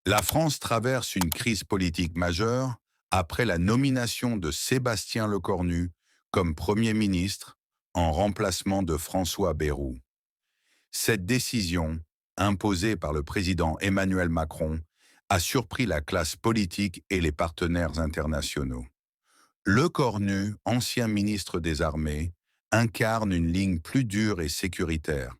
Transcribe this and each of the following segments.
La France traverse une crise politique majeure après la nomination de Sébastien Lecornu comme Premier ministre en remplacement de François Bayrou. Cette décision, imposée par le président Emmanuel Macron, a surpris la classe politique et les partenaires internationaux. Lecornu, ancien ministre des Armées, incarne une ligne plus dure et sécuritaire.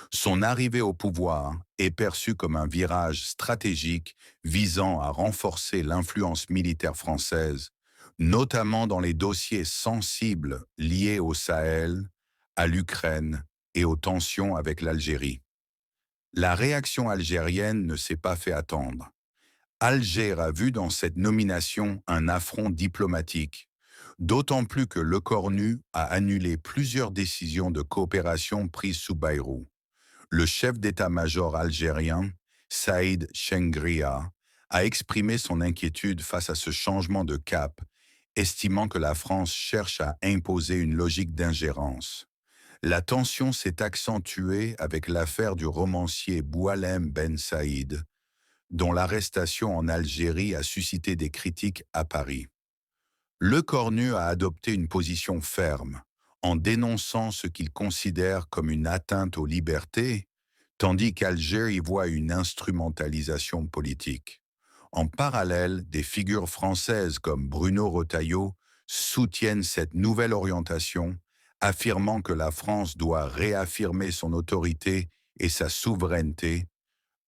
Son arrivée au pouvoir est perçue comme un virage stratégique visant à renforcer l'influence militaire française, notamment dans les dossiers sensibles liés au Sahel, à l'Ukraine et aux tensions avec l'Algérie. La réaction algérienne ne s'est pas fait attendre. Alger a vu dans cette nomination un affront diplomatique, d'autant plus que Lecornu a annulé plusieurs décisions de coopération prises sous Bayrou. Le chef d'état-major algérien, Saïd Chengria, a exprimé son inquiétude face à ce changement de cap, estimant que la France cherche à imposer une logique d'ingérence. La tension s'est accentuée avec l'affaire du romancier Boualem Ben Saïd, dont l'arrestation en Algérie a suscité des critiques à Paris. Lecornu a adopté une position ferme, en dénonçant ce qu'il considère comme une atteinte aux libertés, tandis qu'Alger y voit une instrumentalisation politique. En parallèle, des figures françaises comme Bruno Retailleau soutiennent cette nouvelle orientation, affirmant que la France doit réaffirmer son autorité et sa souveraineté,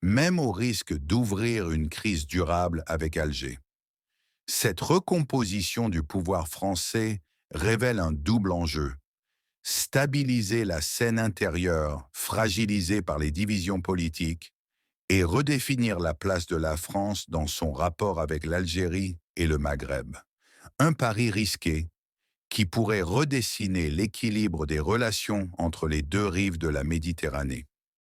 même au risque d'ouvrir une crise durable avec Alger. Cette recomposition du pouvoir français révèle un double enjeu: stabiliser la scène intérieure fragilisée par les divisions politiques et redéfinir la place de la France dans son rapport avec l'Algérie et le Maghreb. Un pari risqué qui pourrait redessiner l'équilibre des relations entre les deux rives de la Méditerranée.